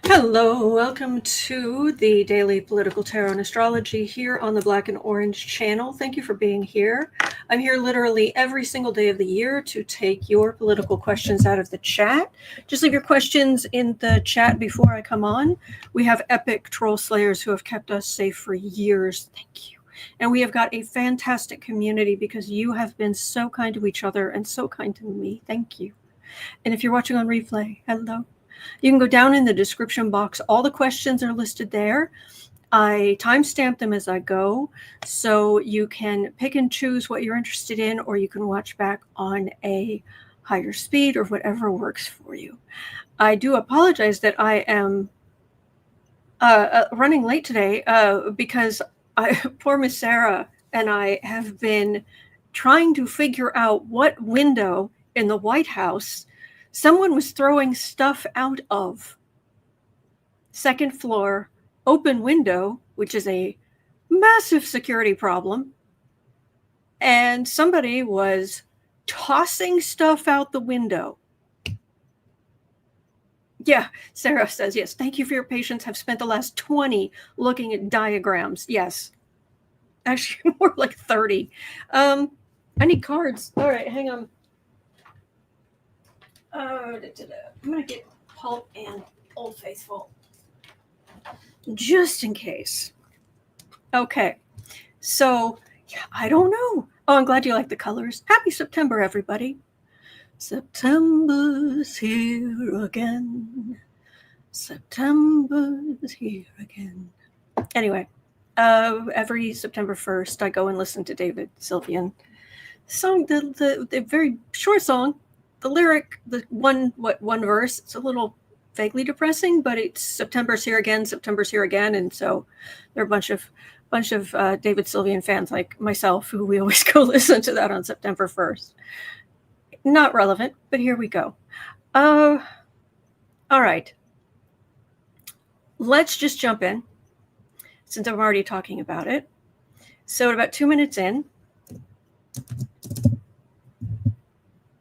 Hello, welcome to the Daily Political Tarot and Astrology here on the Black and Orange channel. Thank you for being here. I'm here literally every single day of the year to take your political questions out of the chat. Just leave your questions in the chat before I come on. We have epic troll slayers who have kept us safe for years. Thank you. And we have got a fantastic community because you have been so kind to each other and so kind to me. Thank you. And if you're watching on replay, hello. You can go down in the description box. All the questions are listed there. I timestamp them as I go, so you can pick and choose what you're interested in, or you can watch back on a higher speed or whatever works for you. I do apologize that I am running late today because poor Miss Sarah and I have been trying to figure out what window in the White House someone was throwing stuff out of. Second floor, open window, which is a massive security problem. And somebody was tossing stuff out the window. Yeah, Sarah says, yes, thank you for your patience. Have spent the last 20 looking at diagrams. Yes. Actually, more like 30. I need cards. All right, hang on. I'm going to get Pulp and Old Faithful just in case. Okay, so yeah, I don't know. Oh, I'm glad you like the colors. Happy September, everybody. September's here again. September's here again. Anyway, every September 1st, I go and listen to David Sylvian song, the very short song. The lyric, the one verse, it's a little vaguely depressing, but it's September's here again, and so there are a bunch of David Sylvian fans like myself who we always go listen to that on September 1st. Not relevant, but here we go. All right. Let's just jump in, since I'm already talking about it. So at about 2 minutes in.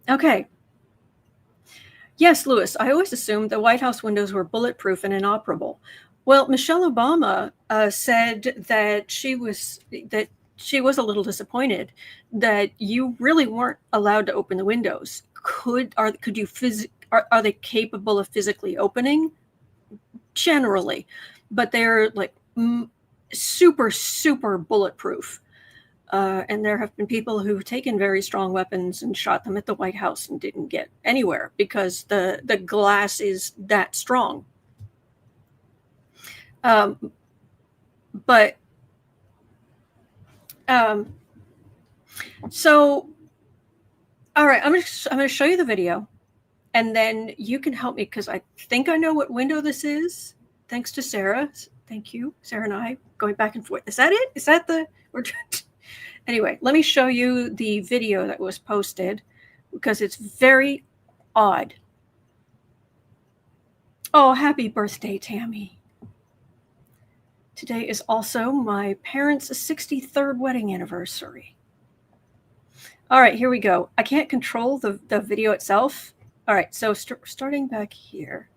Okay. Yes, Lewis, I always assumed the White House windows were bulletproof and inoperable. Well, Michelle Obama said that she was a little disappointed that you really weren't allowed to open the windows. Are they capable of physically opening? Generally, but they're like super, super bulletproof. And there have been people who've taken very strong weapons and shot them at the White House and didn't get anywhere because the glass is that strong. So, all right, I'm going to show you the video, and then you can help me because I think I know what window this is. Thanks to Sarah. Thank you, Sarah and I going back and forth. Is that it? Is that we're trying to... Anyway, let me show you the video that was posted because it's very odd. Oh, happy birthday, Tammy. Today is also my parents' 63rd wedding anniversary. All right, here we go. I can't control the video itself. All right, so starting back here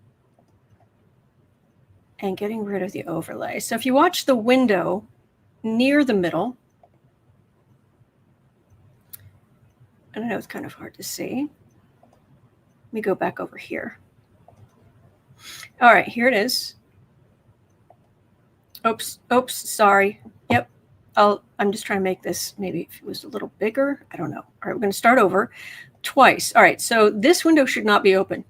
and getting rid of the overlay. So if you watch the window near the middle, and I know it's kind of hard to see. Let me go back over here. All right, here it is. Oops, sorry. Yep, I'm just trying to make this, maybe if it was a little bigger, I don't know. All right, we're going to start over twice. All right, so this window should not be open.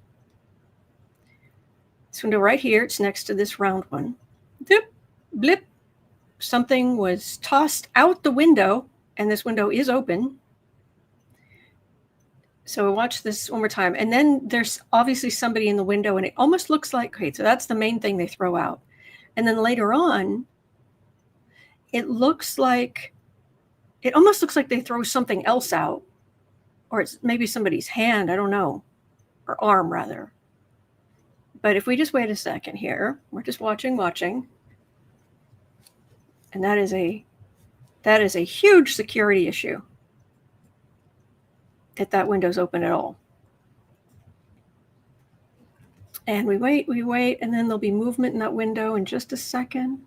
This window right here, it's next to this round one. Dip, blip, something was tossed out the window, and this window is open. So watch this one more time. And then there's obviously somebody in the window, and it almost looks like, okay, so that's the main thing they throw out. And then later on, it almost looks like they throw something else out, or it's maybe somebody's hand, I don't know, or arm rather. But if we just wait a second here, we're just watching. And that is a huge security issue. If that window's open at all. And we wait, and then there'll be movement in that window in just a second.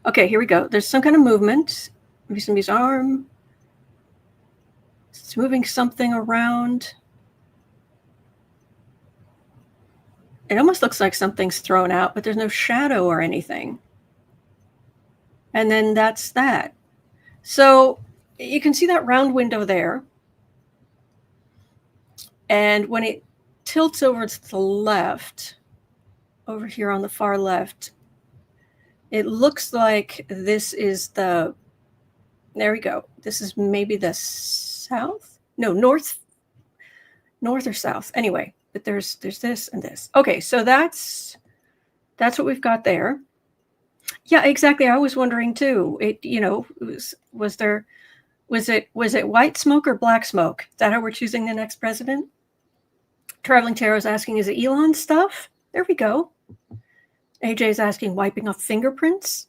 Okay, here we go. There's some kind of movement. Maybe somebody's arm. It's moving something around. It almost looks like something's thrown out, but there's no shadow or anything. And then that's that. So you can see that round window there. And when it tilts over to the left, over here on the far left, it looks like this is the, there we go. This is maybe the south? No, north or south. Anyway, but there's this and this. Okay, so that's what we've got there. Yeah, exactly. I was wondering too. Was it white smoke or black smoke? Is that how we're choosing the next president? Traveling Tarot is asking, is it Elon stuff? There we go. AJ is asking, wiping off fingerprints.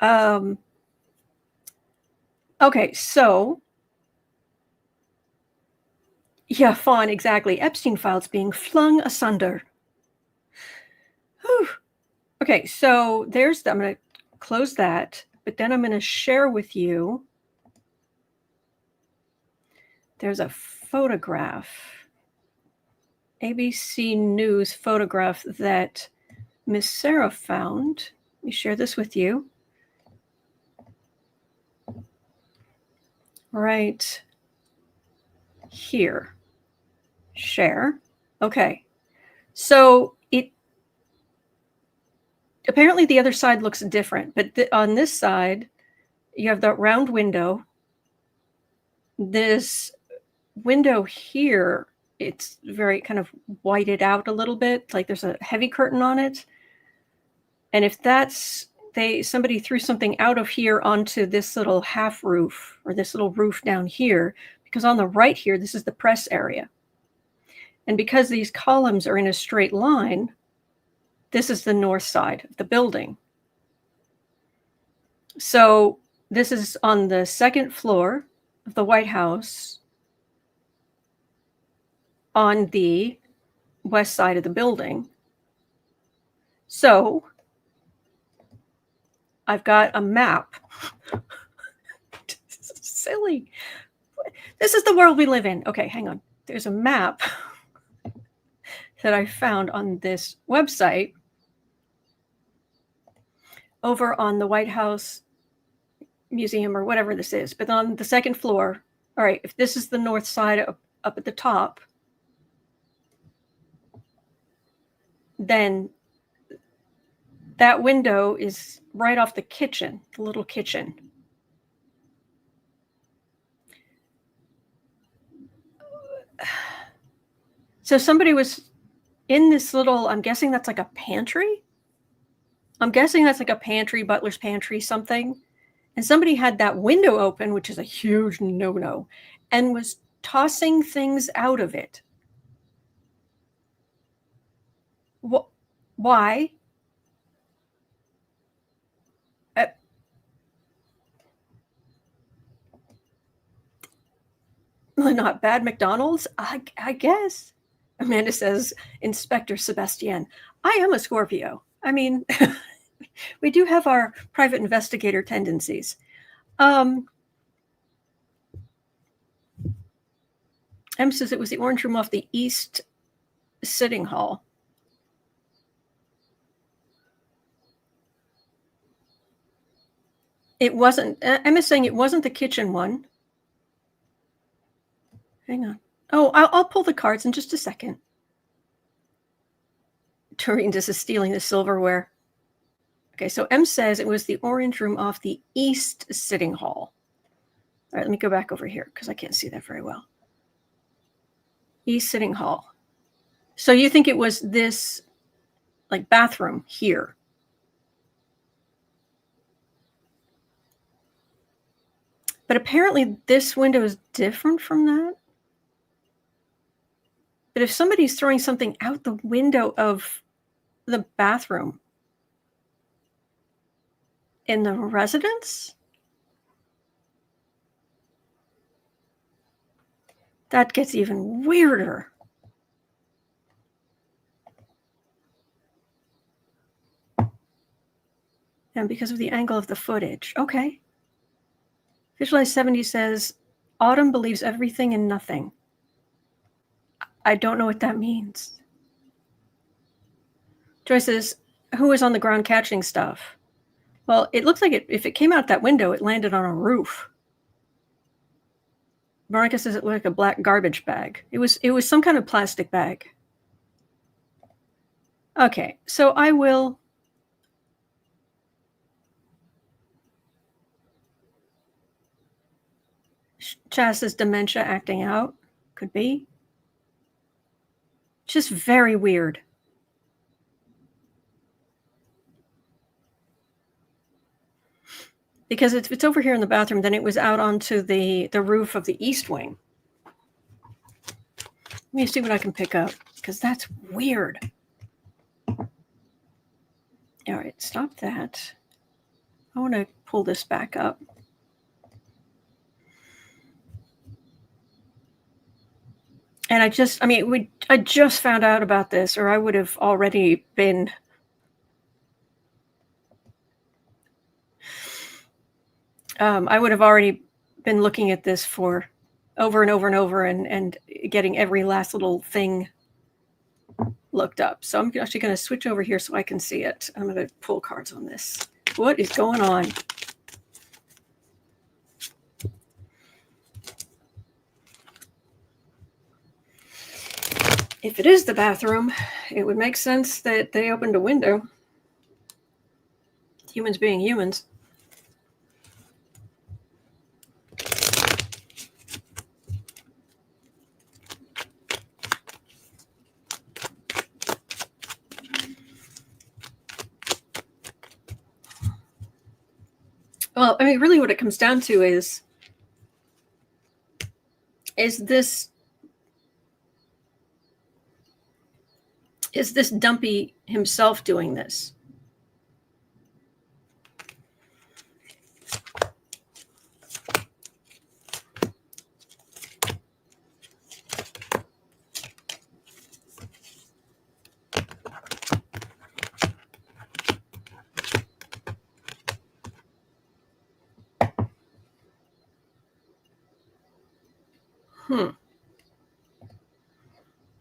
Okay, so yeah, Fawn, exactly. Epstein files being flung asunder. Whew. Okay, so I'm going to close that, but then I'm going to share with you. There's a photograph, ABC News photograph that Miss Sarah found. Let me share this with you. Right here. Share. Okay. So apparently the other side looks different, but on this side, you have that round window. This window here, it's very kind of whited out a little bit, like there's a heavy curtain on it. And if that's, somebody threw something out of here onto this little half roof or this little roof down here, because on the right here, this is the press area. And because these columns are in a straight line, this is the north side of the building. So this is on the second floor of the White House on the west side of the building. So I've got a map. This is silly. This is the world we live in. Okay, hang on. There's a map that I found on this website over on the White House Museum or whatever this is. But on the second floor, all right, if this is the north side up at the top, then that window is right off the kitchen, the little kitchen. So somebody was in this little, I'm guessing that's like a pantry. I'm guessing that's like a pantry, butler's pantry, something. And somebody had that window open, which is a huge no-no, and was tossing things out of it. Why? Not bad McDonald's, I guess. Amanda says, Inspector Sebastian. I am a Scorpio. I mean, we do have our private investigator tendencies. M says it was the orange room off the east sitting hall. It wasn't. Emma's saying it wasn't the kitchen one. Hang on. Oh, I'll pull the cards in just a second. Doreen just is stealing the silverware. Okay, so M says it was the orange room off the east sitting hall. All right, let me go back over here because I can't see that very well. East sitting hall. So you think it was this, like, bathroom here? But apparently this window is different from that. But if somebody's throwing something out the window of the bathroom in the residence, That gets even weirder. And because of the angle of the footage. Okay. Visualize 70 says, Autumn believes everything and nothing. I don't know what that means. Joy says, who is on the ground catching stuff? Well, it looks like if it came out that window, it landed on a roof. Veronica says it looked like a black garbage bag. It was some kind of plastic bag. Okay, so I will... Chaz says dementia acting out. Could be. Just very weird. Because if it's over here in the bathroom, then it was out onto the roof of the east wing. Let me see what I can pick up, because that's weird. All right, stop that. I want to pull this back up. And I just found out about this, or I would have already been... I would have already been looking at this for over and over and over and getting every last little thing looked up. So I'm actually going to switch over here so I can see it. I'm going to pull cards on this. What is going on? If it is the bathroom, it would make sense that they opened a window. Humans being humans. Well, I mean, really what it comes down to is this dumpy himself doing this?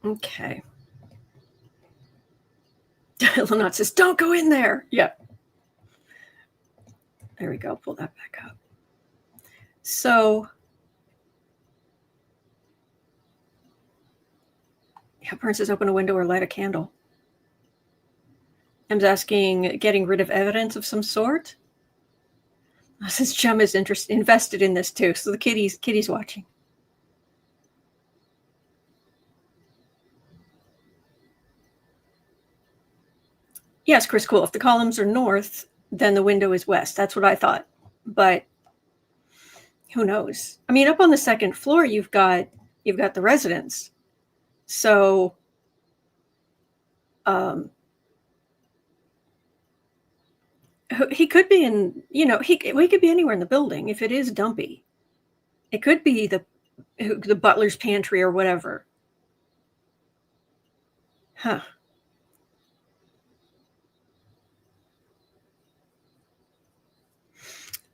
Okay. Lanat says, don't go in there. Yep. There we go. Pull that back up. So, yeah, Pern says, open a window or light a candle. Em's asking, getting rid of evidence of some sort? Since Chum is invested in this too, so the kitty's watching. Yes, Chris, cool. If the columns are north, then the window is west. That's what I thought. But who knows? I mean, up on the second floor, you've got the residence. So he could be in, he could be anywhere in the building if it is dumpy. It could be the butler's pantry or whatever. Huh.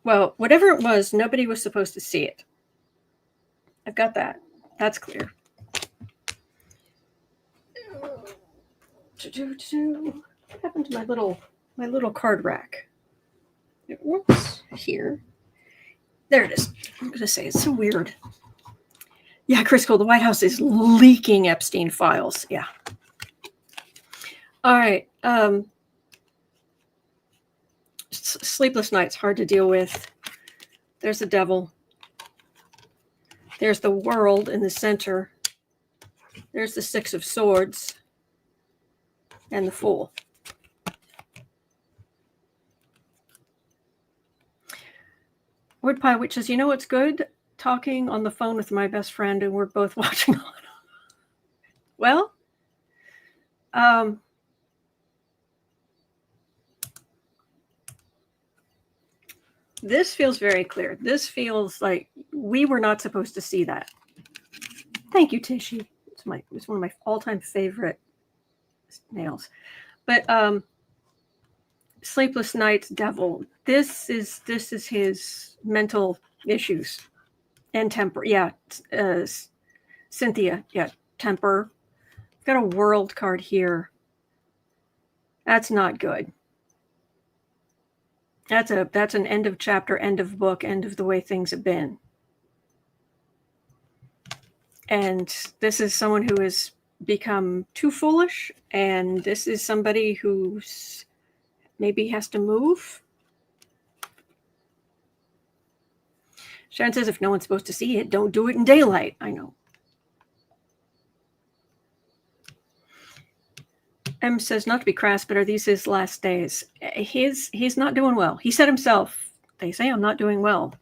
Well, whatever it was, nobody was supposed to see it. I've got that. That's clear. What happened to my little card rack? Whoops, here. There it is. I'm going to say it's so weird. Yeah, Chris Cole, the White House is leaking Epstein files. Yeah. All right. Sleepless nights, hard to deal with. There's the devil. There's the world in the center. There's the Six of Swords. And the Fool. Wood Pie Witch says, you know what's good? Talking on the phone with my best friend and we're both watching on. Well, this feels very clear. This feels like we were not supposed to see that. Thank you, Tishy. It's one of my all-time favorite nails. But Sleepless Nights Devil. This is his mental issues and temper. Yeah, Cynthia. Yeah, temper. I've got a world card here. That's not good. That's an end of chapter, end of book, end of the way things have been. And this is someone who has become too foolish, and this is somebody who's maybe has to move. Sharon says if no one's supposed to see it, don't do it in daylight. I know. M says not to be crass, but are these his last days? He's not doing well. He said himself, they say I'm not doing well.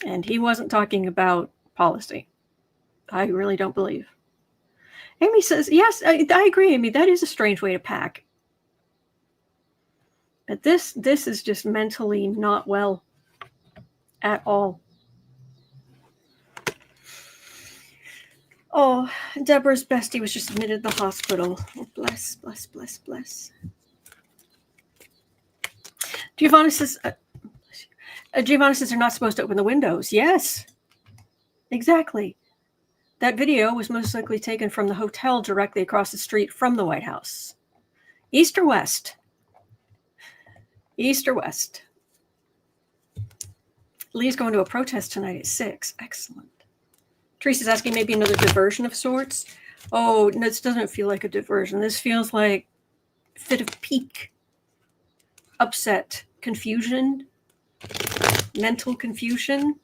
And he wasn't talking about policy. I really don't believe. Amy says, yes, I agree, Amy. That is a strange way to pack. But this is just mentally not well at all. Oh, Deborah's bestie was just admitted to the hospital. Oh, bless, bless, bless, bless. Giovanna says, Giovanna says they're not supposed to open the windows. Yes, exactly. That video was most likely taken from the hotel directly across the street from the White House. East or west? East or west? Lee's going to a protest tonight at 6. Excellent. Teresa's asking maybe another diversion of sorts. Oh, this doesn't feel like a diversion. This feels like a fit of pique, upset, confusion, mental confusion.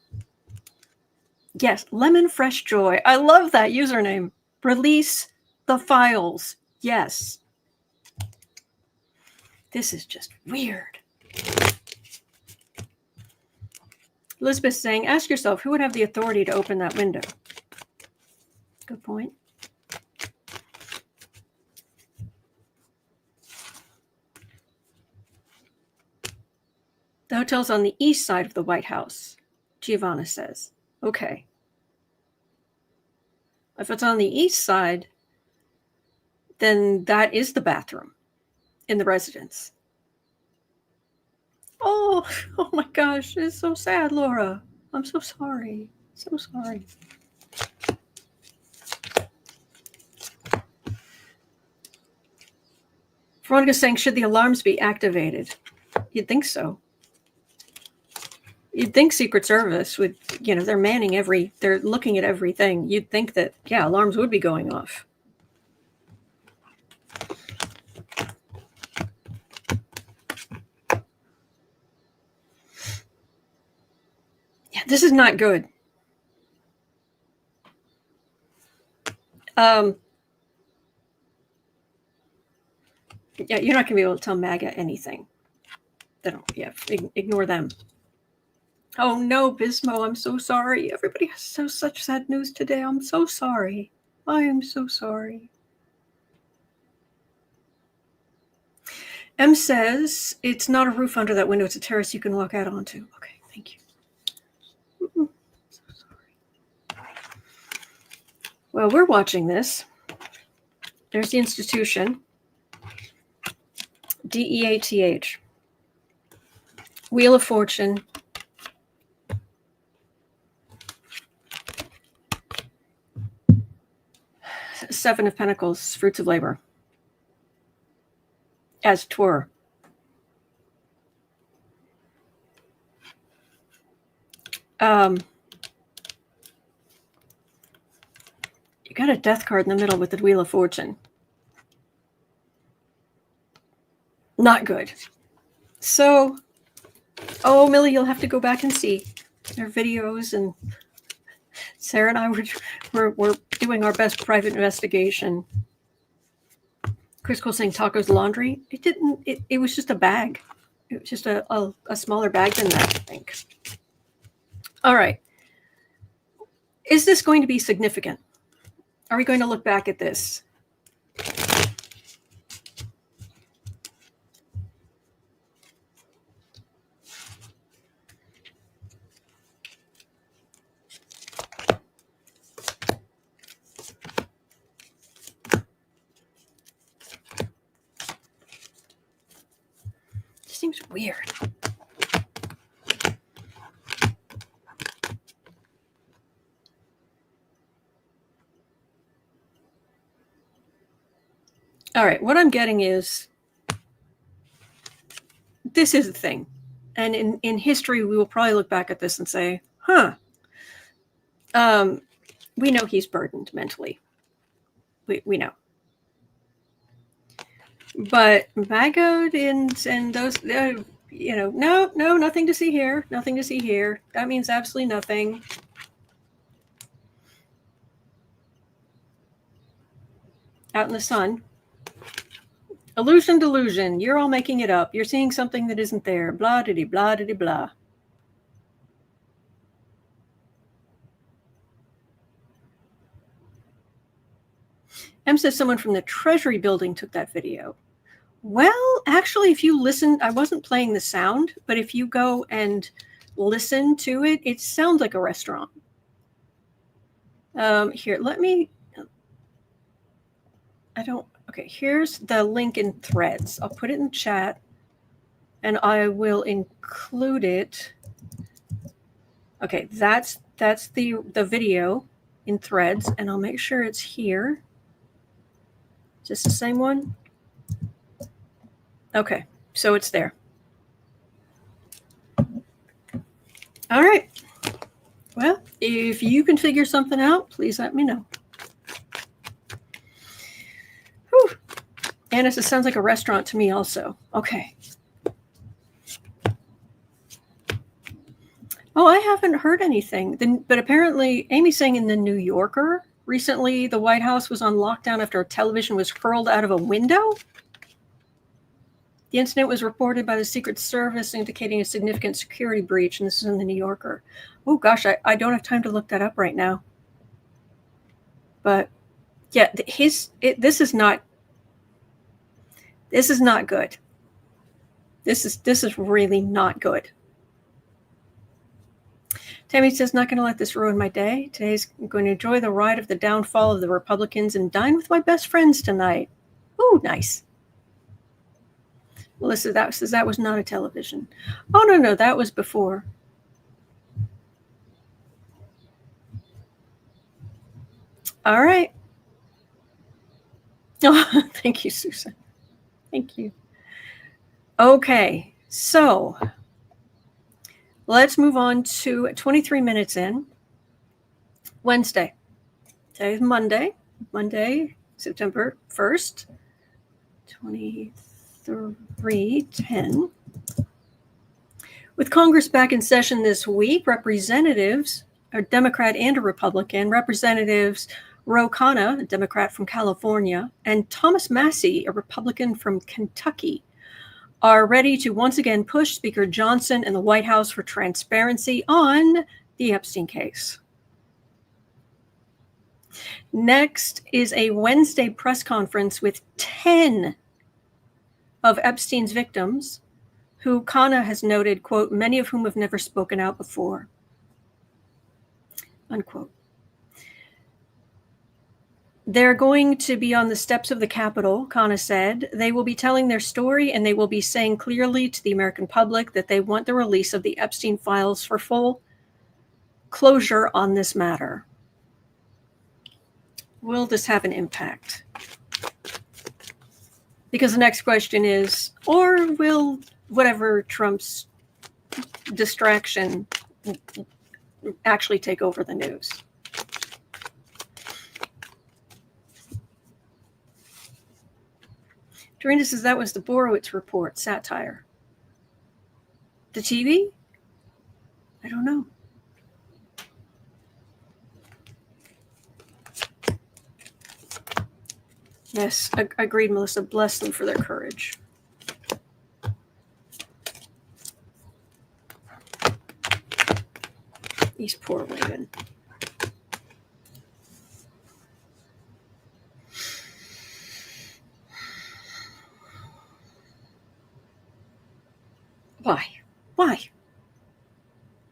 Yes, Lemon Fresh Joy. I love that username. Release the files. Yes. This is just weird. Elizabeth saying, ask yourself, who would have the authority to open that window? Good point. The hotel's on the east side of the White House, Giovanna says. Okay. If it's on the east side, then that is the bathroom in the residence. Oh my gosh, it's so sad, Laura. I'm so sorry. So sorry. Veronica's saying, should the alarms be activated? You'd think so. You'd think Secret Service would, they're manning they're looking at everything. You'd think that, yeah, alarms would be going off. Yeah, this is not good. Yeah, you're not going to be able to tell MAGA anything. They don't, ignore them. Oh no, Bismo, I'm so sorry. Everybody has such sad news today. I'm so sorry. I am so sorry. M says, it's not a roof under that window. It's a terrace you can walk out onto. Okay, thank you. So sorry. Well, we're watching this. There's the institution. DEATH. Wheel of Fortune. Seven of Pentacles, Fruits of Labor. As twere. You got a death card in the middle with the Wheel of Fortune. Not good. So, Millie, you'll have to go back and see their videos, and Sarah and I were doing our best private investigation. Chris Cole saying tacos laundry. It was just a bag. It was just a smaller bag than that, I think. All right. Is this going to be significant? Are we going to look back at this? weird. All right, what I'm getting is this is the thing. And in history, we will probably look back at this and say, huh, we know he's burdened mentally. We know. But Magog and those, no, nothing to see here. Nothing to see here. That means absolutely nothing. Out in the sun. Illusion, delusion. You're all making it up. You're seeing something that isn't there. Blah, diddy, blah, diddy, blah. M says someone from the Treasury building took that video. Well, actually, if you listen, I wasn't playing the sound, but if you go and listen to it, it sounds like a restaurant. Here, let me, okay, here's the link in Threads. I'll put it in chat and I will include it. Okay, that's the video in Threads, and I'll make sure it's here. Just the same one? Okay, so it's there. All right. Well, if you can figure something out, please let me know. Whew. Anna says, sounds like a restaurant to me also. Okay. Oh, I haven't heard anything. But apparently, Amy's saying in the New Yorker, recently the White House was on lockdown after a television was hurled out of a window. The incident was reported by the Secret Service, indicating a significant security breach, and this is in the New Yorker. Oh, gosh, I don't have time to look that up right now. But, yeah, this is not good. This is really not good. Tammy says, not going to let this ruin my day. Today's going to enjoy the ride of the downfall of the Republicans and dine with my best friends tonight. Oh, nice. Melissa, that says that was not a television. Oh, no, that was before. All right. Oh, thank you, Susan. Thank you. Okay, so let's move on to 23 minutes in. Wednesday. Today's Monday, September 1st, 23:10. With Congress back in session this week, representatives, a Democrat and a Republican, Representatives Khanna, a Democrat from California, and Thomas Massie, a Republican from Kentucky, are ready to once again push Speaker Johnson and the White House for transparency on the Epstein case. Next is a Wednesday press conference with 10 of Epstein's victims, who Khanna has noted, quote, many of whom have never spoken out before, unquote. They're going to be on the steps of the Capitol, Khanna said. They will be telling their story, and they will be saying clearly to the American public that they want the release of the Epstein files for full closure on this matter. Will this have an impact? Because the next question is, or will whatever Trump's distraction actually take over the news? Dorina says that was the Borowitz report, satire. The TV? I don't know. Yes, agreed, Melissa. Bless them for their courage. These poor women.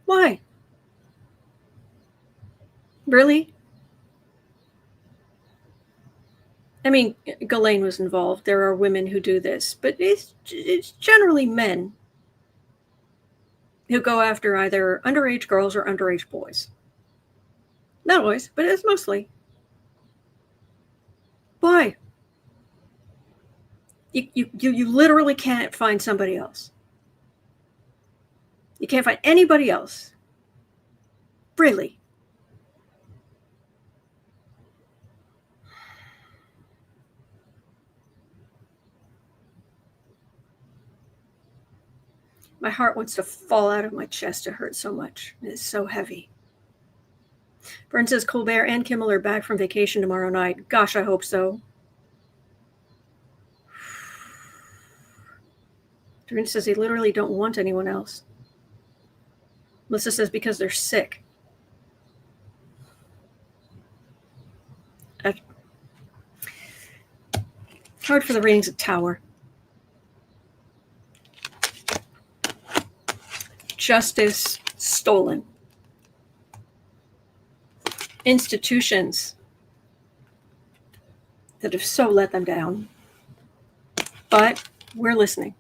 Why? Really? I mean, Ghislaine was involved. There are women who do this, but it's generally men who go after either underage girls or underage boys. Not always, but it's mostly. Why? You literally can't find somebody else. You can't find anybody else. Really. My heart wants to fall out of my chest. It hurts so much. It's so heavy. Bern says Colbert and Kimmel are back from vacation tomorrow night. Gosh, I hope so. Doreen says they literally don't want anyone else. Melissa says because they're sick. Hard for the ratings of Tower. Justice stolen. Institutions that have so let them down. But we're listening.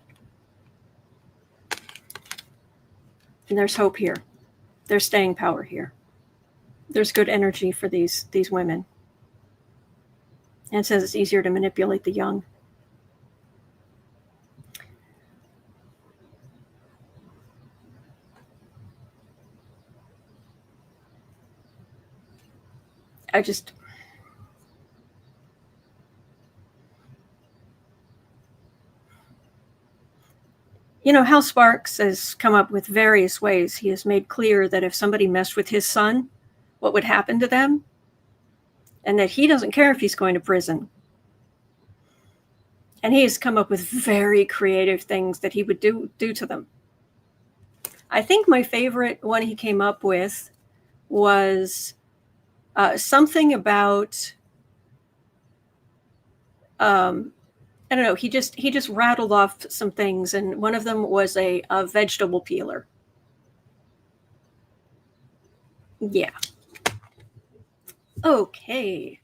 And there's hope here. There's staying power here. There's good energy for these women. And it says it's easier to manipulate the young. Hal Sparks has come up with various ways. He has made clear that if somebody messed with his son, what would happen to them, and that he doesn't care if he's going to prison. And he has come up with very creative things that he would do to them. I think my favorite one he came up with was something about, I don't know, he just rattled off some things, and one of them was a vegetable peeler. Yeah. Okay.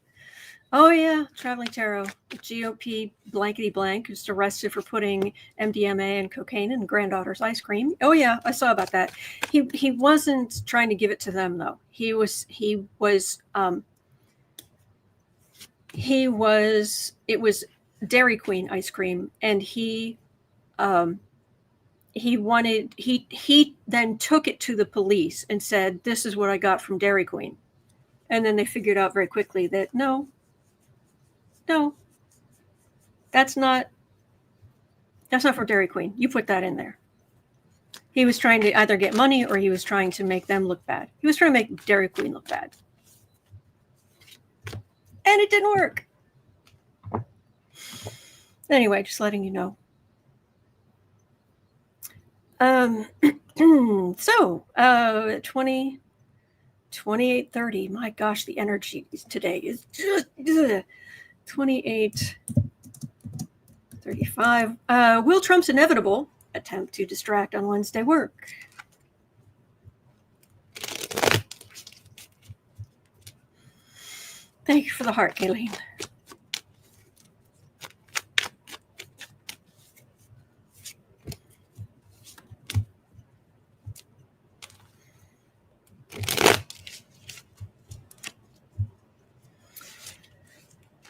Oh, yeah, Traveling Tarot. GOP blankety blank who's arrested for putting MDMA and cocaine in granddaughter's ice cream. Oh, yeah, I saw about that. He wasn't trying to give it to them, though. It was Dairy Queen ice cream, and he then took it to the police and said, "This is what I got from Dairy Queen." And then they figured out very quickly that no, that's not from Dairy Queen. You put that in there. He was trying to either get money or he was trying to make them look bad. He was trying to make Dairy Queen look bad. And it didn't work. Anyway, just letting you know. So 28:30. My gosh, the energy today is just 28:35. Will Trump's inevitable attempt to distract on Wednesday work? Thank you for the heart, Kayleen.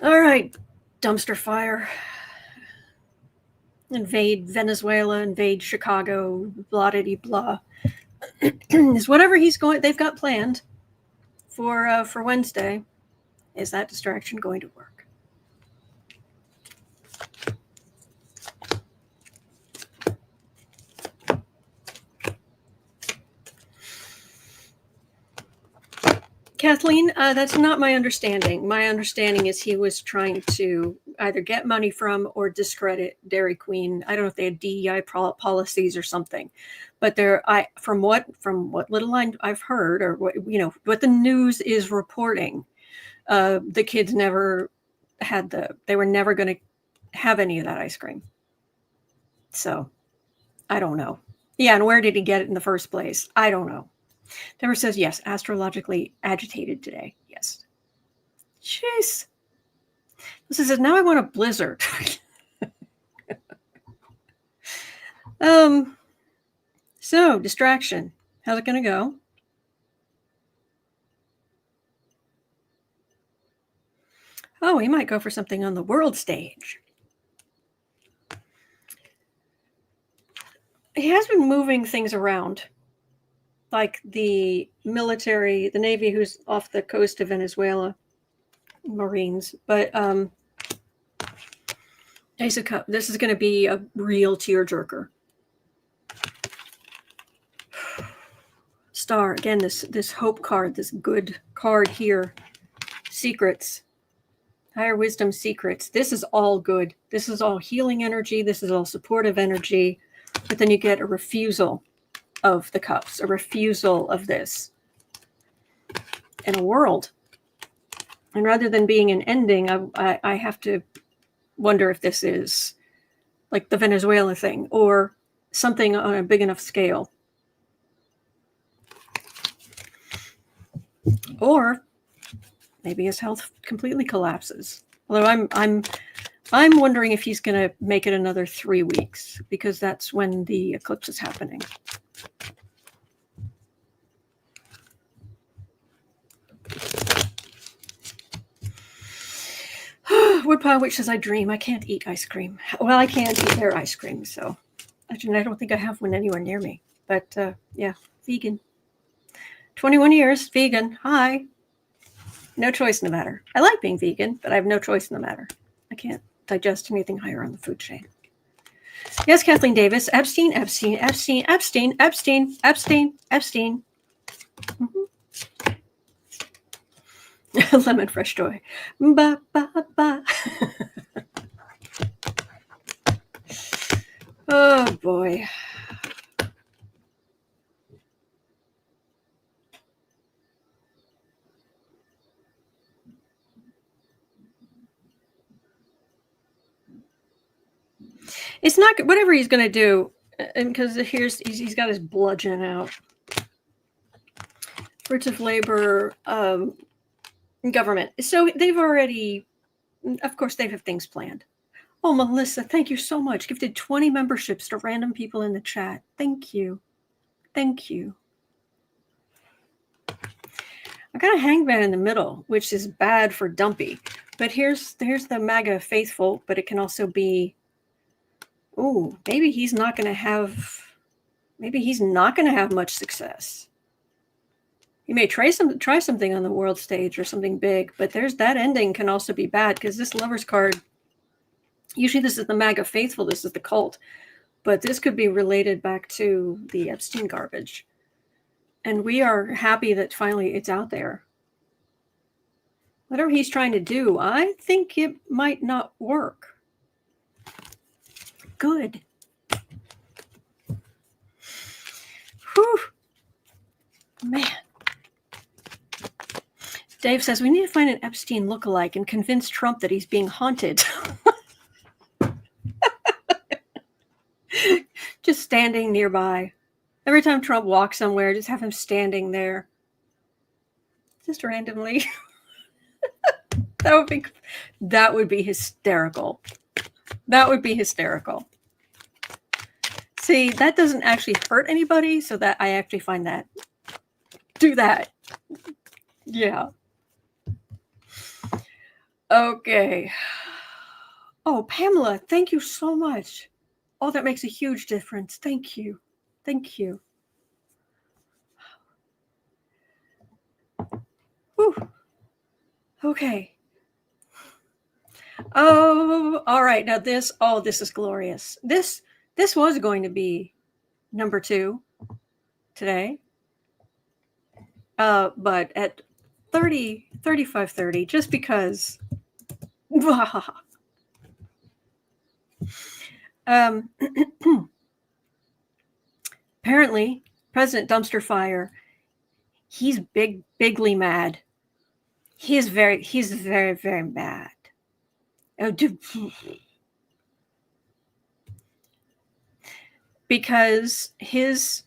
All right, dumpster fire. Invade Venezuela, invade Chicago, blah de blah. Is whatever they've got planned for Wednesday, is that distraction going to work? Kathleen, that's not my understanding. My understanding is he was trying to either get money from or discredit Dairy Queen. I don't know if they had DEI policies or something, but from what little I've heard, or what the news is reporting, the kids never had they were never going to have any of that ice cream. So I don't know. Yeah, and where did he get it in the first place? I don't know. Deborah says, yes, astrologically agitated today. Yes. Jeez. This says, now I want a blizzard. So, distraction. How's it going to go? Oh, he might go for something on the world stage. He has been moving things around, like the military, the Navy, who's off the coast of Venezuela, Marines. But Ace of Cups, this is going to be a real tearjerker. Star, again, this hope card, this good card here. Secrets. Higher wisdom secrets. This is all good. This is all healing energy. This is all supportive energy. But then you get a refusal of the cups, a refusal of this in a world. And rather than being an ending, I have to wonder if this is like the Venezuela thing or something on a big enough scale. Or maybe his health completely collapses. Although I'm wondering if he's going to make it another 3 weeks, because that's when the eclipse is happening. Woodpile Witch says, I dream. I can't eat ice cream. Well, I can't eat their ice cream, so actually, I don't think I have one anywhere near me. But yeah, vegan. 21 years, vegan. Hi. No choice in the matter. I like being vegan, but I have no choice in the matter. I can't digest anything higher on the food chain. Yes, Kathleen Davis. Epstein, Epstein, Epstein, Epstein, Epstein, Epstein, Epstein. Lemon fresh joy. Ba, ba, ba. Oh, boy. It's not whatever he's going to do, and because he's got his bludgeon out. Fruits of labor, government. So they've already, of course, they have things planned. Oh, Melissa, thank you so much. Gifted 20 memberships to random people in the chat. Thank you. Thank you. I got a hangman in the middle, which is bad for dumpy. But here's the MAGA faithful, but it can also be, oh, maybe he's not going to have much success. You may try something on the world stage or something big, but there's that ending can also be bad, because this Lover's card, usually this is the MAGA faithful, this is the cult, but this could be related back to the Epstein garbage. And we are happy that finally it's out there. Whatever he's trying to do, I think it might not work. Good. Whew. Man. Dave says, we need to find an Epstein lookalike and convince Trump that he's being haunted. Just standing nearby. Every time Trump walks somewhere, just have him standing there. Just randomly. That would be hysterical. That would be hysterical. See, that doesn't actually hurt anybody, so that I actually find that. Do that. Yeah. Okay. Oh, Pamela, thank you so much. Oh, that makes a huge difference. Thank you. Thank you. Whew. Okay. Oh, all right. Now this is glorious. This was going to be number 2 today. But at 35:30, just because. Apparently, President Dumpster Fire, he's bigly mad. He's very, very mad. Because his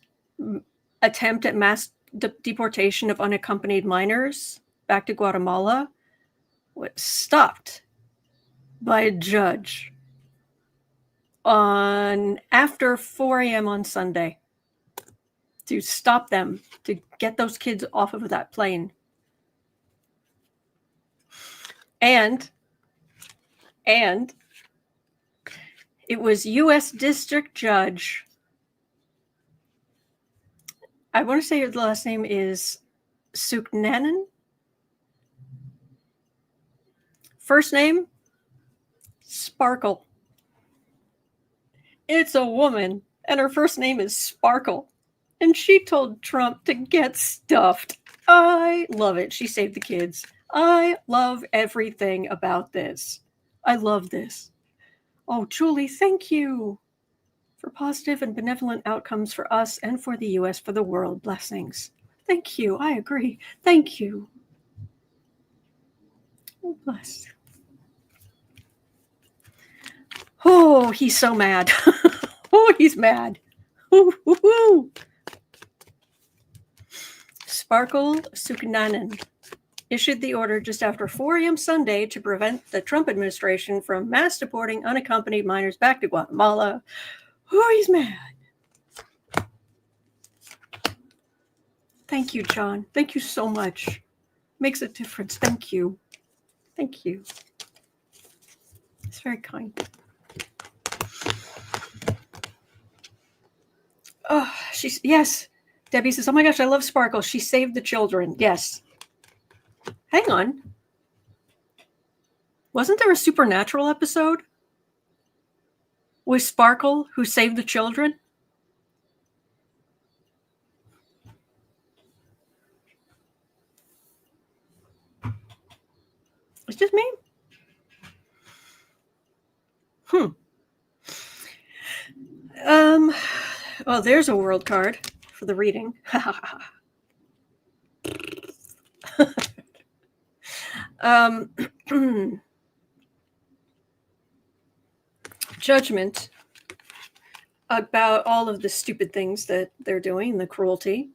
attempt at mass deportation of unaccompanied minors back to Guatemala was stopped by a judge on after 4 a.m. on Sunday. to stop them, to get those kids off of that plane. And it was U.S. District Judge, I want to say the last name is Sooknanan. First name, Sparkle. It's a woman, and her first name is Sparkle. And she told Trump to get stuffed. I love it. She saved the kids. I love everything about this. I love this. Oh, Julie, thank you for positive and benevolent outcomes for us and for the U.S., for the world. Blessings. Thank you. I agree. Thank you. Oh, bless. Oh, he's so mad. Oh, he's mad. Ooh. Sparkle Sooknanan issued the order just after 4 a.m. Sunday to prevent the Trump administration from mass deporting unaccompanied minors back to Guatemala. Oh, he's mad. Thank you, John. Thank you so much. Makes a difference. Thank you. Thank you. It's very kind. Oh, yes. Debbie says, oh my gosh, I love Sparkle. She saved the children. Yes. Hang on. Wasn't there a Supernatural episode with Sparkle who saved the children? It's just me. Well, there's a world card for the reading. Judgment about all of the stupid things that they're doing, the cruelty.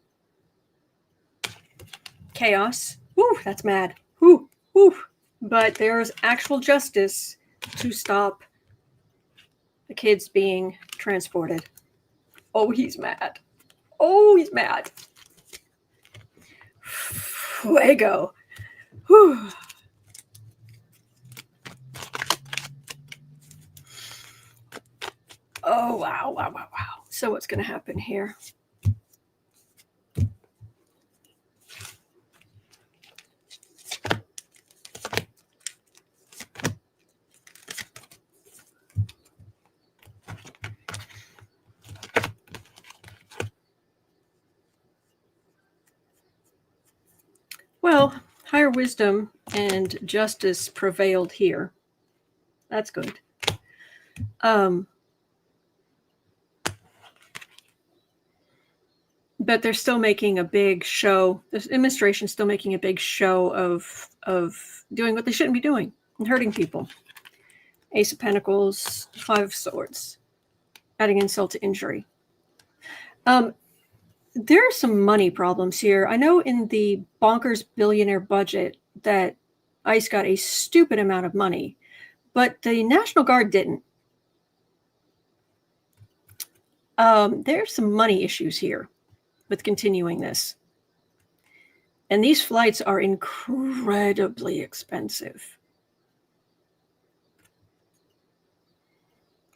Chaos. Woo, that's mad. Woo. But there's actual justice to stop the kids being transported. Oh, he's mad. Oh, he's mad. Fuego. Whew. Oh, wow. So what's going to happen here? Well, higher wisdom and justice prevailed here. That's good. But they're still making a big show. The administration's still making a big show of doing what they shouldn't be doing and hurting people. Ace of Pentacles, Five of Swords, adding insult to injury. There are some money problems here. I know in the bonkers billionaire budget that ICE got a stupid amount of money, but the National Guard didn't. There's some money issues here with continuing this. And these flights are incredibly expensive.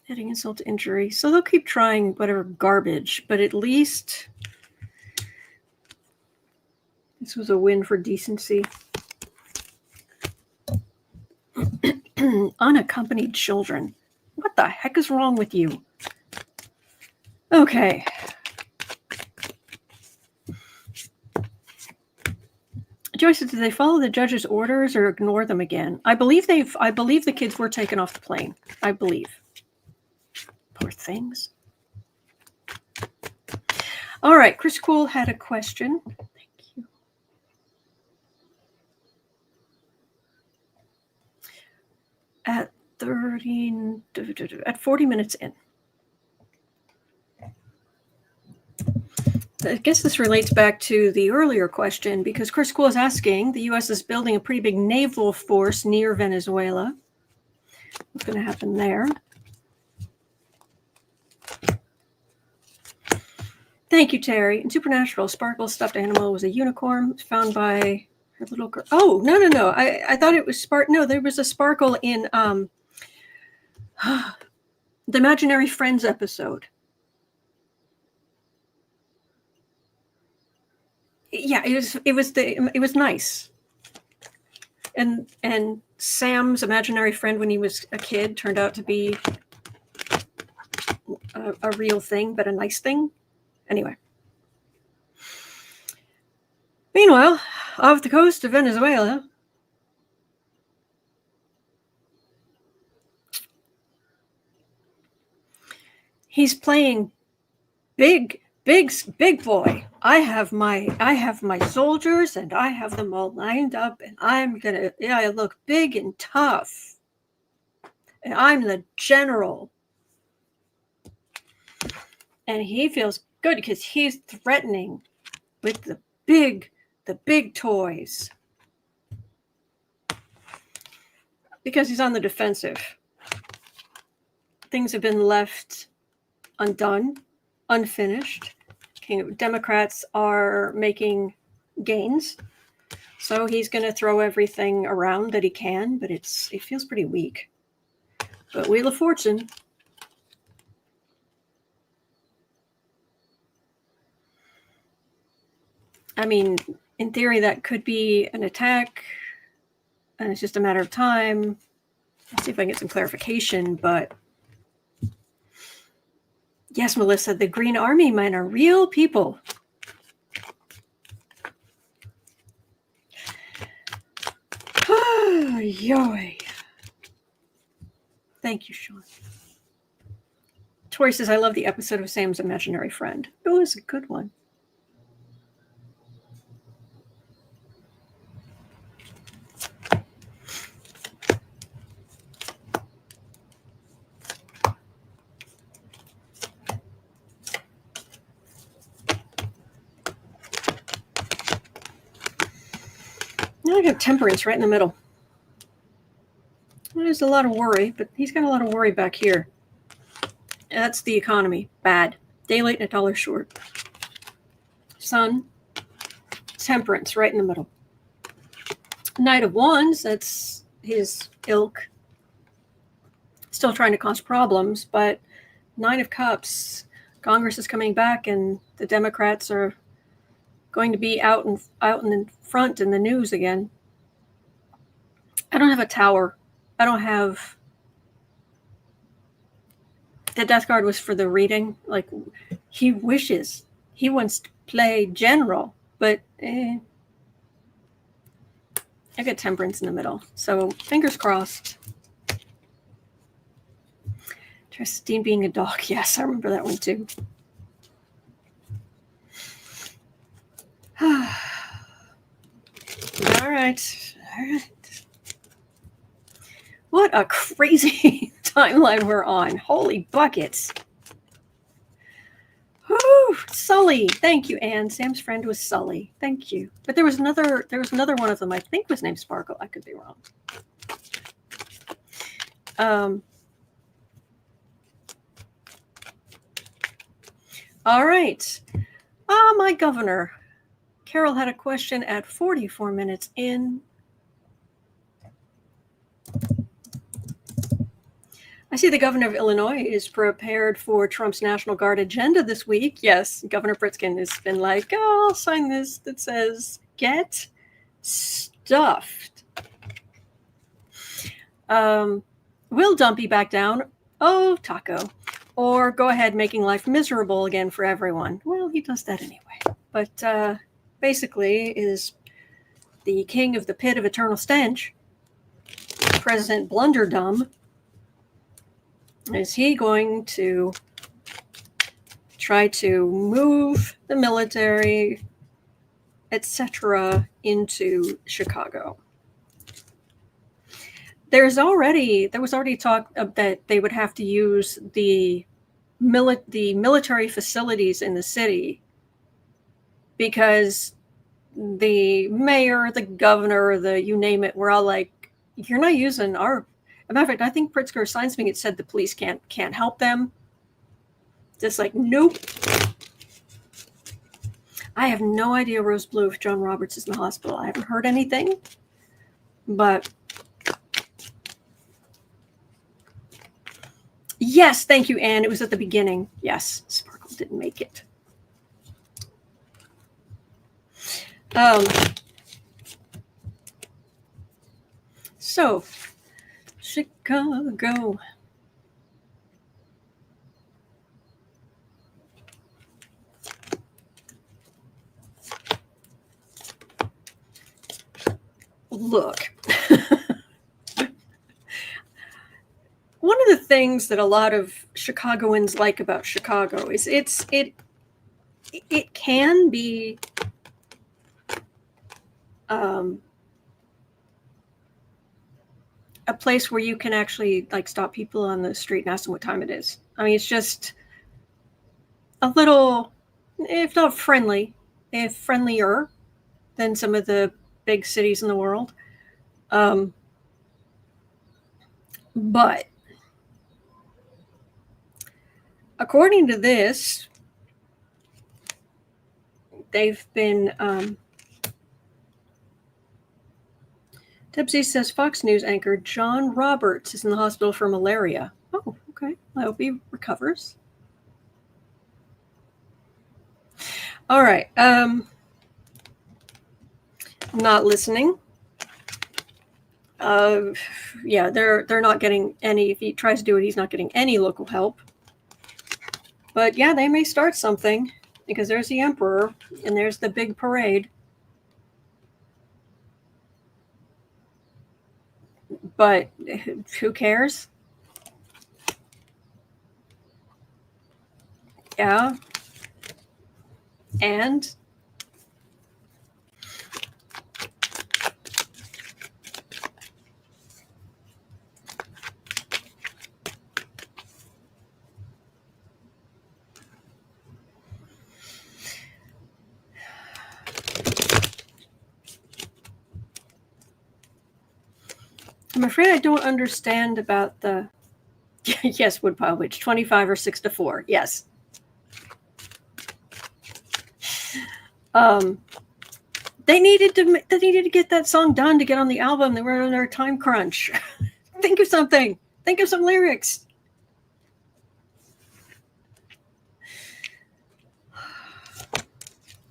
Adding insult to injury. So they'll keep trying whatever garbage, but at least this was a win for decency. Unaccompanied children. What the heck is wrong with you? Okay. Joyce, did they follow the judge's orders or ignore them again? I believe the kids were taken off the plane. I believe. Poor things. All right, Chris Cool had a question. Thank you. At 40 minutes in. I guess this relates back to the earlier question because Chris Cool is asking, the U.S. is building a pretty big naval force near Venezuela. What's going to happen there? Thank you, Terry. In Supernatural, Sparkle's stuffed animal was a unicorn found by her little girl. Oh, no. I thought it was Sparkle. No, there was a Sparkle in the Imaginary Friends episode. Yeah, it was nice. And Sam's imaginary friend when he was a kid turned out to be a real thing, but a nice thing. Anyway. Meanwhile, off the coast of Venezuela, he's playing big boy. I have my soldiers and I have them all lined up and I look big and tough. And I'm the general. And he feels good because he's threatening with the big toys. Because he's on the defensive. Things have been left undone, unfinished. Democrats are making gains. So he's going to throw everything around that he can, but it feels pretty weak. But Wheel of Fortune. I mean, in theory, that could be an attack, and it's just a matter of time. Let's see if I can get some clarification, but yes, Melissa, the Green Army men are real people. Oh, yoy. Thank you, Sean. Tori says, I love the episode of Sam's Imaginary Friend. It was a good one. Now I got Temperance right in the middle. There's a lot of worry, but he's got a lot of worry back here. That's the economy. Bad. Day late and $1 short. Sun. Temperance right in the middle. Knight of Wands, that's his ilk. Still trying to cause problems, but Nine of Cups. Congress is coming back and the Democrats are going to be out in front in the news again. I don't have a tower. I don't have... The Death card was for the reading. Like, he wishes. He wants to play general, but I got Temperance in the middle. So, fingers crossed. Justine being a dog. Yes, I remember that one too. All right. What a crazy timeline we're on. Holy buckets. Whew, Sully. Thank you, Anne. Sam's friend was Sully. Thank you. But there was another one of them I think was named Sparkle. I could be wrong. All right. My governor. Carol had a question at 44 minutes in. I see the governor of Illinois is prepared for Trump's National Guard agenda this week. Yes, Governor Pritzker has been like, oh, I'll sign this that says, get stuffed. Will Dumpy back down? Oh, Taco. Or go ahead making life miserable again for everyone. Well, he does that anyway. But basically is the king of the pit of eternal stench, President Blunderdum. Is he going to try to move the military, etc., into Chicago? There was already talk that they would have to use the military facilities in the city because the mayor, the governor, you name it, we're all like, you're not using our... As a matter of fact, I think Pritzker signed something that said the police can't help them. Just like, nope. I have no idea, Rose Blue, if John Roberts is in the hospital. I haven't heard anything, but yes, thank you, Anne. It was at the beginning. Yes, Sparkle didn't make it. So, Chicago. Look. One of the things that a lot of Chicagoans like about Chicago is it can be a place where you can actually like stop people on the street and ask them what time it is. I mean, it's just a little, if not friendly, if friendlier than some of the big cities in the world. But according to this, they've been Debsy says Fox News anchor John Roberts is in the hospital for malaria. Oh, okay. I hope he recovers. All right. I'm not listening. Yeah, they're not getting any. If he tries to do it, he's not getting any local help. But yeah, they may start something because there's the emperor and there's the big parade. But who cares? Yeah. And I'm afraid I don't understand about the yes, Woodpile Witch, 25 or 6 to 4. Yes. They needed to get that song done to get on the album. They were on their time crunch. Think of something. Think of some lyrics.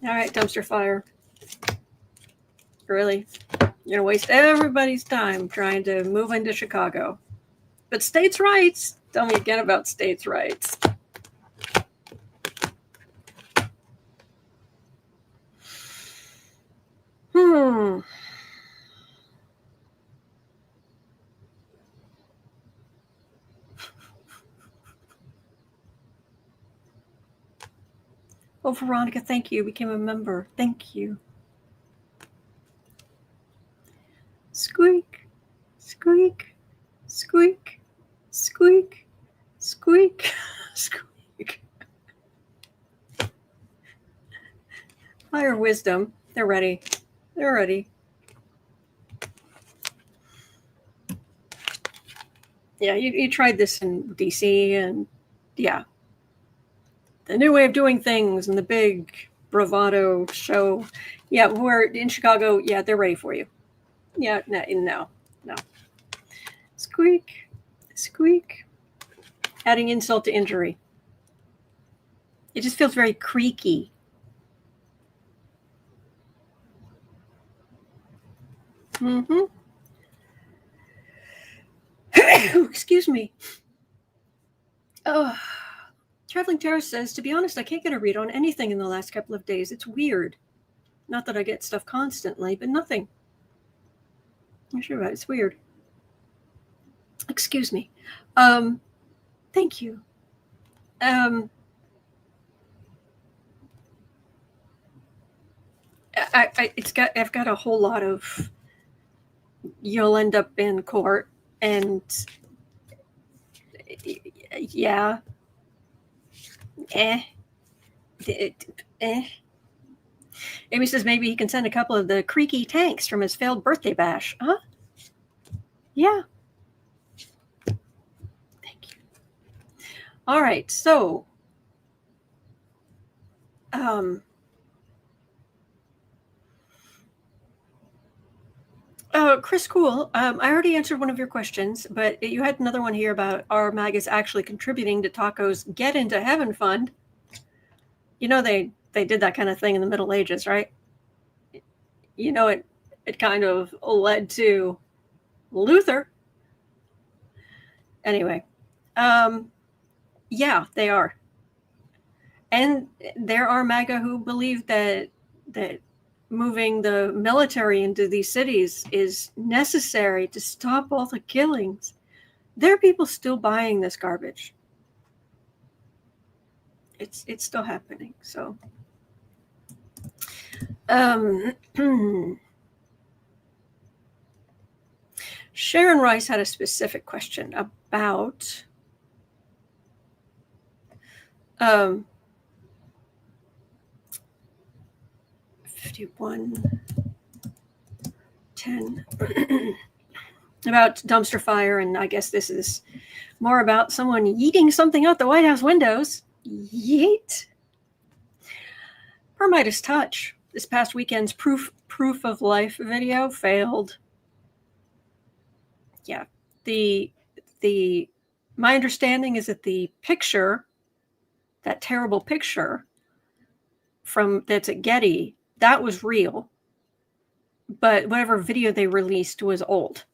All right, dumpster fire. Really? You're gonna waste everybody's time trying to move into Chicago. But states' rights. Tell me again about states' rights. Oh, Veronica, thank you. Became a member. Thank you. Squeak, squeak, squeak, squeak, squeak, squeak. Higher wisdom. They're ready. They're ready. Yeah, you tried this in DC, and yeah. The new way of doing things and the big bravado show. Yeah, we're in Chicago. Yeah, they're ready for you. Yeah, no. Squeak, squeak. Adding insult to injury. It just feels very creaky. Mm-hmm. Excuse me. Oh, Traveling Terrorist says, to be honest, I can't get a read on anything in the last couple of days. It's weird. Not that I get stuff constantly, but nothing. I'm sure about it. It's weird. Excuse me. Thank you. I've got a whole lot of you'll end up in court and yeah. Amy says maybe he can send a couple of the creaky tanks from his failed birthday bash. Huh? Yeah. Thank you. All right. So, Chris Cool, I already answered one of your questions, but you had another one here about are MAGAs actually contributing to Taco's Get Into Heaven Fund? You know, they did that kind of thing in the Middle Ages, right? You know, it kind of led to Luther. Anyway, yeah, they are. And there are MAGA who believe that moving the military into these cities is necessary to stop all the killings. There are people still buying this garbage. It's still happening. So, Sharon Rice had a specific question about 5110 about dumpster fire, and I guess this is more about someone yeeting something out the White House windows. Yeet. Per Meidas Touch, this past weekend's proof of life video failed. Yeah, my understanding is that the picture, that terrible picture that's at Getty, that was real, but whatever video they released was old.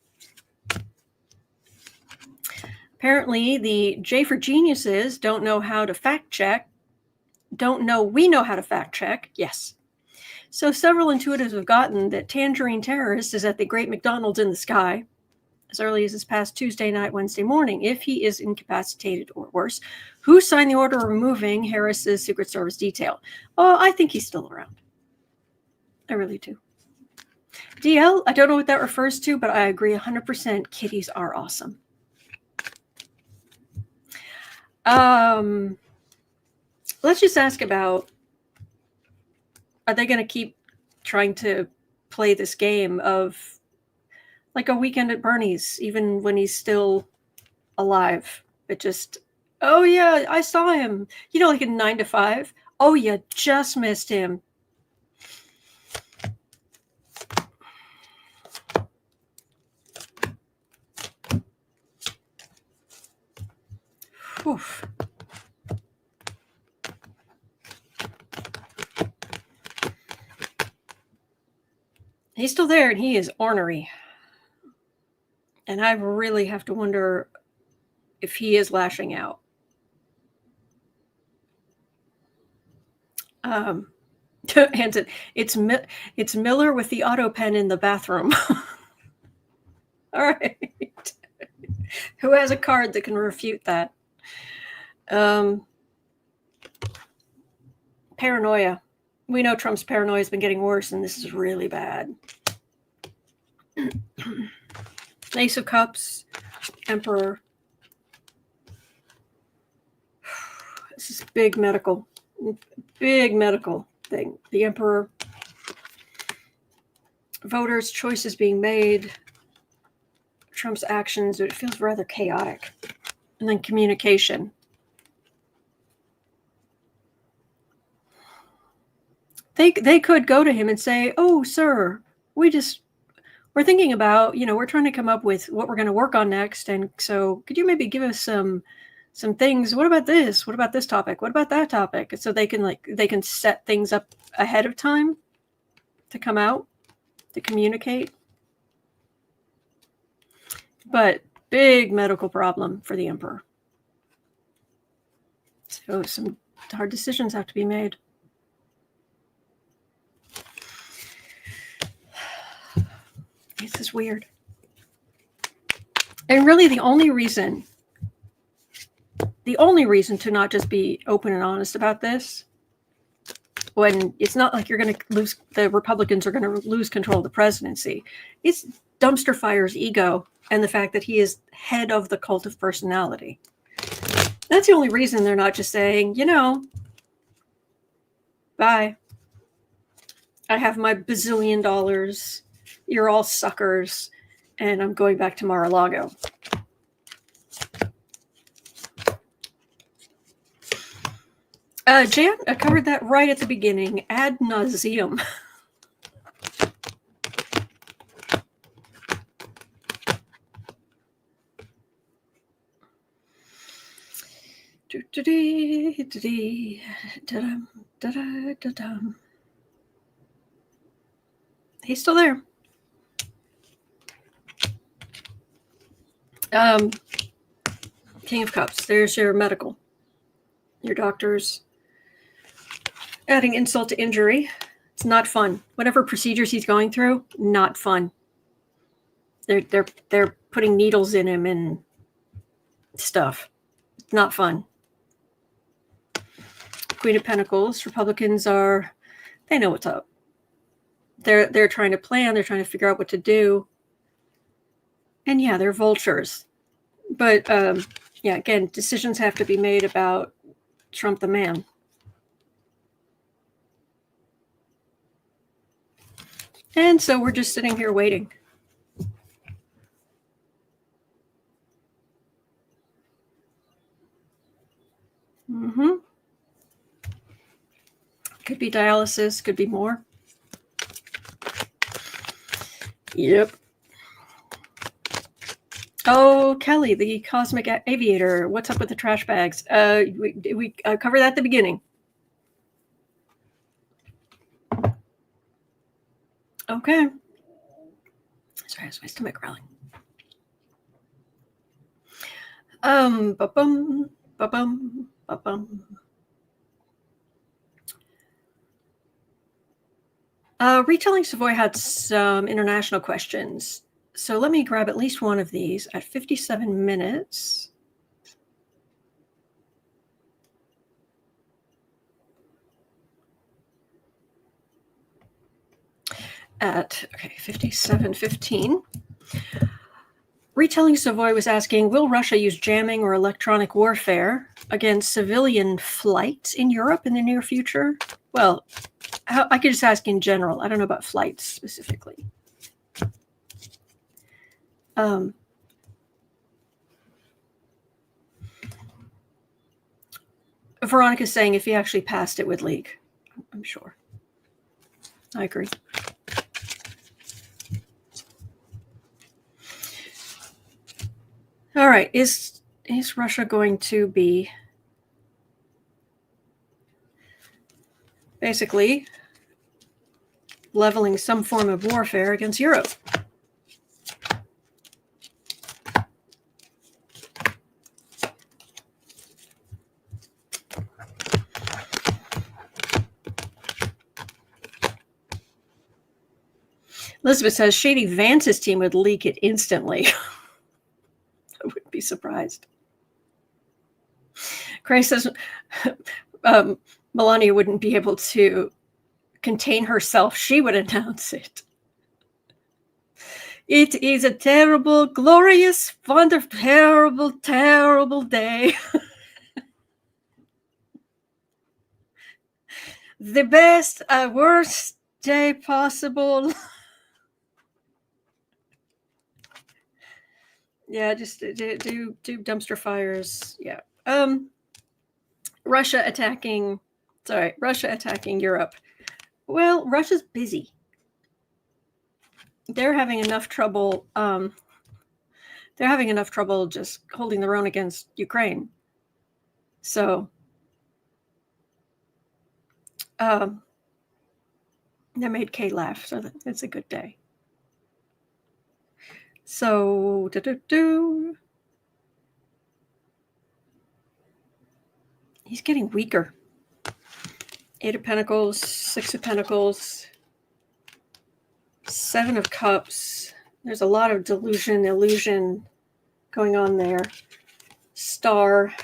Apparently, the J for Geniuses don't know how to fact check. We know how to fact check. Yes. So several intutives have gotten that Tangerine Terrorist is at the Great McDonald in the sky as early as this past Tuesday night, Wednesday morning. If he is incapacitated or worse, who signed the order removing Harris's Secret Service detail? Oh, I think he's still around. I really do. DL, I don't know what that refers to, but I agree 100%. Kitties are awesome. Let's just ask about, are they going to keep trying to play this game of like a weekend at Bernie's, even when he's still alive? It just, oh yeah, I saw him. You know, like in 9 to 5. Oh, you just missed him. Oof. He's still there, and he is ornery. And I really have to wonder if he is lashing out. Hanson, it's Miller with the auto pen in the bathroom. All right. Who has a card that can refute that? Paranoia. We know Trump's paranoia has been getting worse, and this is really bad. Ace of Cups, Emperor. This is big medical thing. The Emperor. Voters' choices being made. Trump's actions. It feels rather chaotic. And then communication. They could go to him and say, "Oh, sir, we're thinking about, we're trying to come up with what we're going to work on next. And so could you maybe give us some things? What about this? What about this topic? What about that topic?" So they can set things up ahead of time to come out, to communicate. But big medical problem for the Emperor. So some hard decisions have to be made. This is weird. And really the only reason to not just be open and honest about this, when it's not like you're going to lose, the Republicans are going to lose control of the presidency. It's dumpster fire's ego and the fact that he is head of the cult of personality. That's the only reason they're not just saying, bye. I have my bazillion dollars. You're all suckers, and I'm going back to Mar-a-Lago. Jan, I covered that right at the beginning. Ad nauseum. He's still there. King of Cups. There's your medical. Your doctors. Adding insult to injury. It's not fun. Whatever procedures he's going through, not fun. They're putting needles in him and stuff. It's not fun. Queen of Pentacles. Republicans they know what's up. They're trying to plan. They're trying to figure out what to do. And yeah, they're vultures. But yeah, again, decisions have to be made about Trump the man. And so we're just sitting here waiting. Could be dialysis, could be more. Yep. Oh, Kelly, the cosmic aviator. What's up with the trash bags? We covered that at the beginning. Okay. Sorry, that's my stomach growling. Ba-bum, ba-bum, ba-bum. Retelling Savoy had some international questions. So let me grab at least one of these at 57 minutes. At 57:15. Retelling Savoy was asking, will Russia use jamming or electronic warfare against civilian flights in Europe in the near future? Well, I could just ask in general. I don't know about flights specifically. Veronica's saying if he actually passed, it would leak. I'm sure. I agree. All right. Is Russia going to be basically leveling some form of warfare against Europe? Elizabeth says Shady Vance's team would leak it instantly. I wouldn't be surprised. Cray says Melania wouldn't be able to contain herself. She would announce it. It is a terrible, glorious, wonderful, terrible, terrible day. The best, worst day possible. Yeah, just do dumpster fires. Yeah. Russia attacking Europe. Well, Russia's busy. They're having enough trouble. They're having enough trouble just holding their own against Ukraine. So, that made Kay laugh. So it's a good day. So, he's getting weaker. 8 of Pentacles, 6 of Pentacles, 7 of Cups. There's a lot of illusion going on there. Star,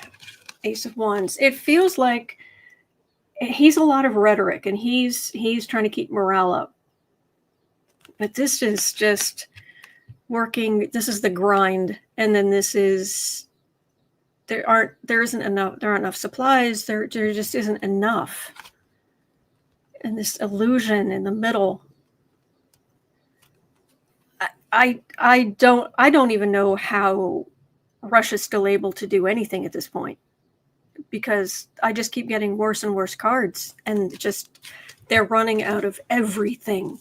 Ace of Wands. It feels like he's a lot of rhetoric, and he's trying to keep morale up. But this is just working. This is the grind, and then this is there aren't enough supplies. There just isn't enough. And this illusion in the middle. I don't even know how Russia's still able to do anything at this point, because I just keep getting worse and worse cards, and just they're running out of everything.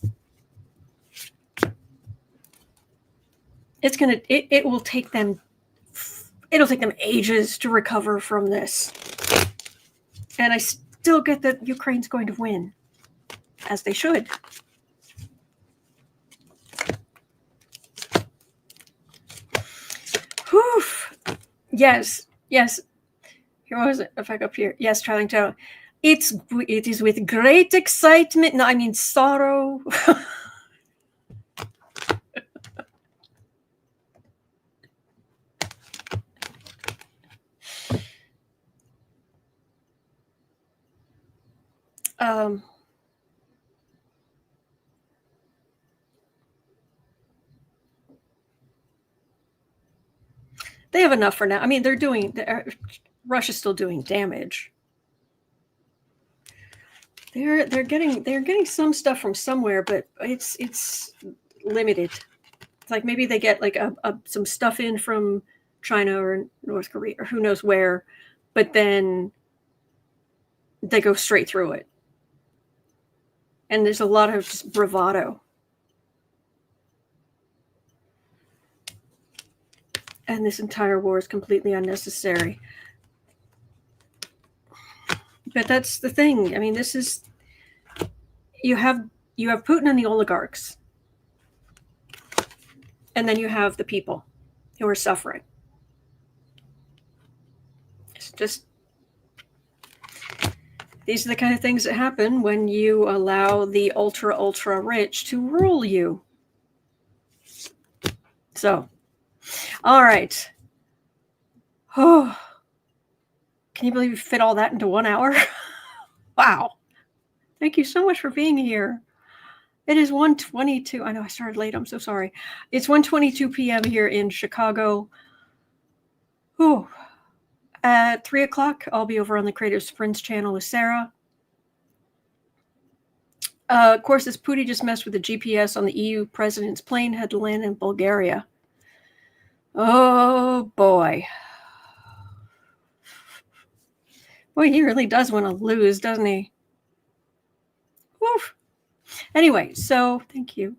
It will take them it'll take them ages to recover from this. And I still get that Ukraine's going to win, as they should. Whew. Yes. Here was it. If I go up here. Yes, traveling to. It is with great excitement. No, I mean sorrow. They have enough for now. I mean, Russia's still doing damage. They're getting some stuff from somewhere, but it's limited. It's like maybe they get like some stuff in from China or North Korea or who knows where, but then they go straight through it. And there's a lot of just bravado. And this entire war is completely unnecessary. But that's the thing. I mean, this is, you have Putin and the oligarchs. And then you have the people who are suffering. It's just, these are the kind of things that happen when you allow the ultra rich to rule you. So, all right. Oh, can you believe we fit all that into 1 hour? Wow. Thank you so much for being here. It is 1:22. I know I started late. I'm so sorry. It's 1:22 p.m. here in Chicago. Whew. At 3 o'clock, I'll be over on the Creative Sprints channel with Sarah. Of course, this Putin just messed with the GPS on the EU president's plane, had to land in Bulgaria. Oh, boy. Boy, he really does want to lose, doesn't he? Woof. Anyway, so thank you.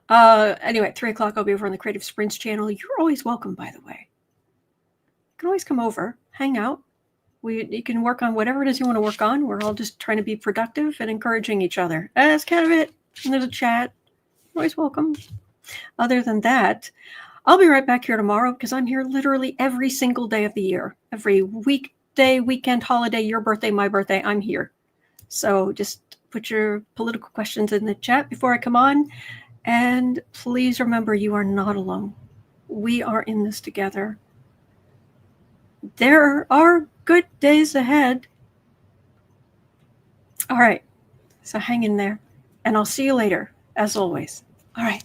Anyway, at 3 o'clock, I'll be over on the Creative Sprints channel. You're always welcome, by the way. You can always come over, hang out. You can work on whatever it is you want to work on. We're all just trying to be productive and encouraging each other. That's kind of it. And there's a chat. You're always welcome. Other than that, I'll be right back here tomorrow because I'm here literally every single day of the year. Every weekday, weekend, holiday, your birthday, my birthday, I'm here. So just put your political questions in the chat before I come on. And please remember, you are not alone. We are in this together. There are good days ahead. All right. So hang in there. And I'll see you later, as always. All right.